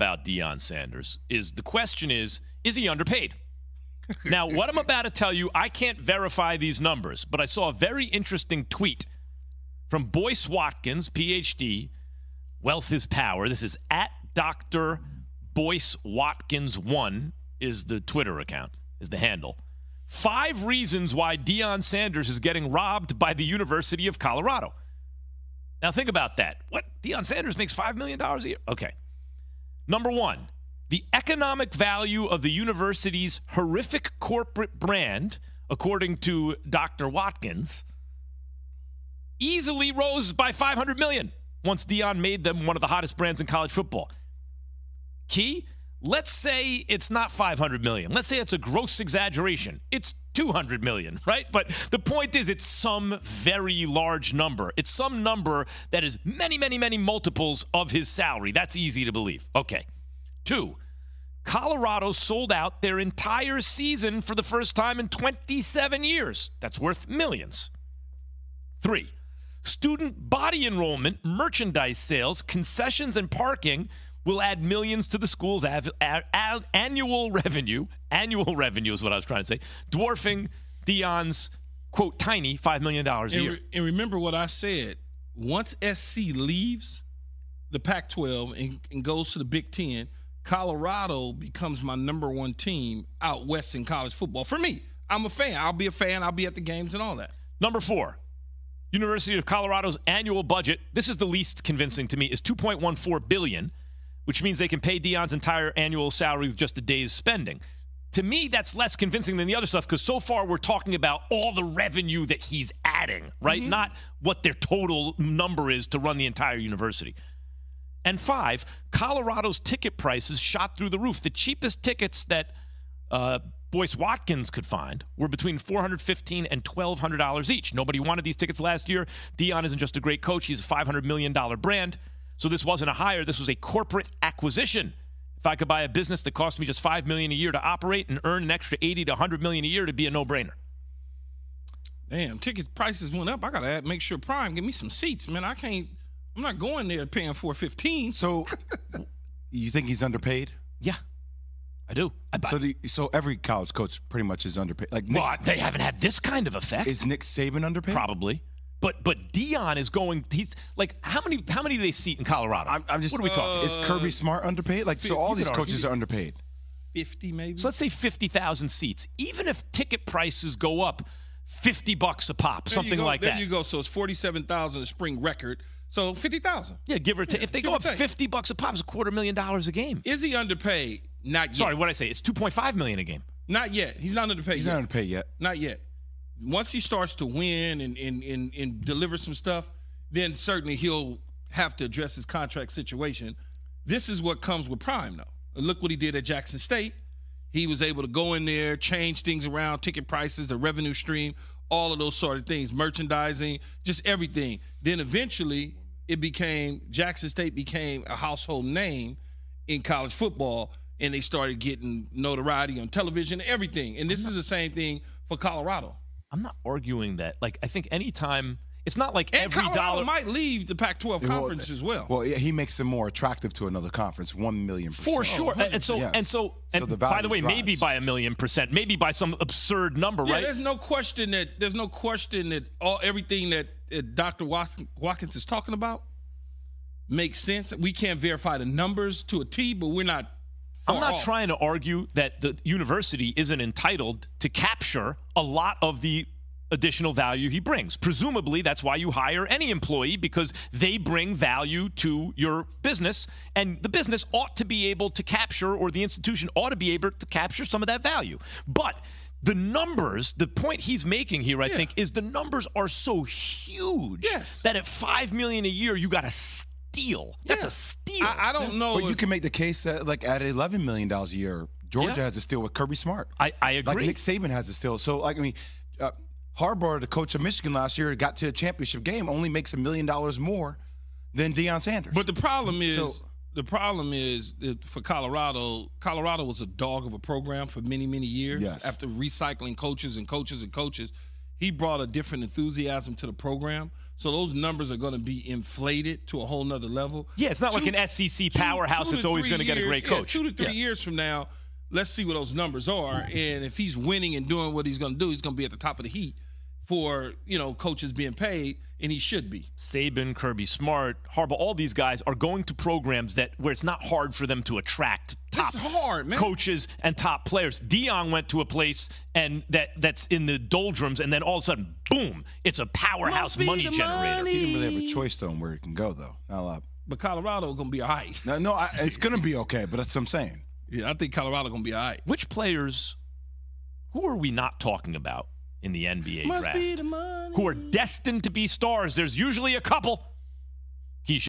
about Deion Sanders is the question is he underpaid? Now, what I'm about to tell you, I can't verify these numbers, but I saw a very interesting tweet from Boyce Watkins, PhD, Wealth is Power. This is at Dr. Boyce Watkins 1 is the Twitter account, is the handle. 5 reasons why Deion Sanders is getting robbed by the University of Colorado. Now, think about that. What? Deion Sanders makes $5 million a year? Okay. Number 1. The economic value of the university's horrific corporate brand, according to Dr. Watkins, easily rose by $500 million once Deion made them one of the hottest brands in college football. Key, let's say it's not $500 million. Let's say it's a gross exaggeration. It's $200 million, right? But the point is it's some very large number. It's some number that is many, many, many multiples of his salary. That's easy to believe. Okay. 2, Colorado sold out their entire season for the first time in 27 years. That's worth millions. 3, student body enrollment, merchandise sales, concessions, and parking will add millions to the school's annual revenue. Annual revenue is what I was trying to say, dwarfing Deion's, quote, tiny $5 million a year. And remember what I said. Once SC leaves the Pac-12 and goes to the Big Ten, Colorado becomes my number 1 team out west in college football. For me, I'm a fan. I'll be a fan. I'll be at the games and all that. Number 4, University of Colorado's annual budget, this is the least convincing to me, is $2.14 billion, which means they can pay Deion's entire annual salary with just a day's spending. To me, that's less convincing than the other stuff because so far we're talking about all the revenue that he's adding, right? Mm-hmm. Not what their total number is to run the entire university. And 5, Colorado's ticket prices shot through the roof. The cheapest tickets that Boyce Watkins could find were between $415 and $1,200 each. Nobody wanted these tickets last year. Deion isn't just a great coach. He's a $500 million brand. So this wasn't a hire. This was a corporate acquisition. If I could buy a business that cost me just $5 million a year to operate and earn an extra $80 to $100 million a year, it'd be a no-brainer. Damn, ticket prices went up. I got to make sure Prime give me some seats, man. I'm not going there paying $415. So you think he's underpaid? Yeah, I do. So every college coach pretty much is underpaid. Like they haven't had this kind of effect. Is Nick Saban underpaid? Probably. But Deion is going. He's like how many do they seat in Colorado? I'm just. What are we talking? Is Kirby Smart underpaid? Like so, all these coaches are underpaid. 50 maybe. So let's say 50,000 seats. Even if ticket prices go up $50 a pop, something like that. There you go. So it's 47,000 a spring record. So 50,000. Yeah, give or take. If they go up $50 a pop, it's $250,000 a game. Is he underpaid? Not yet. Sorry, what did I say? It's $2.5 million a game. Not yet. He's not underpaid. He's not underpaid yet. Not yet. Once he starts to win and deliver some stuff, then certainly he'll have to address his contract situation. This is what comes with Prime, though. Look what he did at Jackson State. He was able to go in there, change things around, ticket prices, the revenue stream, all of those sort of things, merchandising, just everything. Then eventually Jackson State became a household name in college football, and they started getting notoriety on television, everything. And this is the same thing for Colorado. I'm not arguing that. Like, I think anytime – it's not like every Colorado dollar – might leave the Pac-12 conference as well. Well, yeah, he makes them more attractive to another conference, 1,000,000%. For sure. And so by the way, drives. maybe by 1,000,000%, maybe by some absurd number, right? There's no question that everything that Dr. Watkins is talking about makes sense. We can't verify the numbers to a T, but we're not I'm not trying to argue that the university isn't entitled to capture a lot of the additional value he brings. Presumably, that's why you hire any employee, because they bring value to your business, and the business ought to be able to capture, or the institution ought to be able to capture some of that value. But the numbers, the point he's making here, I think, is the numbers are so huge that at $5 million a year, you got to steal. That's a steal. I don't know. But you can make the case that, like, at $11 million a year, Georgia has to steal with Kirby Smart. I agree. Like Nick Saban has to steal. So, like, I mean, Harbaugh, the coach of Michigan last year, got to a championship game, only makes $1 million more than Deion Sanders. But the problem is, for Colorado was a dog of a program for many, many years. Yes. After recycling coaches, he brought a different enthusiasm to the program. So those numbers are going to be inflated to a whole nother level. Yeah, it's not like an SEC powerhouse that's always going to get a great coach. 2 to 3 years from now, let's see what those numbers are. And if he's winning and doing what he's going to do, he's going to be at the top of the heap for, coaches being paid, and he should be. Saban, Kirby Smart, Harbaugh, all these guys are going to programs where it's not hard for them to attract top coaches and top players. Deion went to a place and that's in the doldrums, and then all of a sudden, boom, it's a powerhouse money generator. He didn't really have a choice, though, on where he can go, though. Not a lot. But Colorado going to be all right. No, it's going to be okay, but that's what I'm saying. Yeah, I think Colorado going to be all right. Which players, who are we not talking about in the NBA draft, who are destined to be stars? There's usually a couple.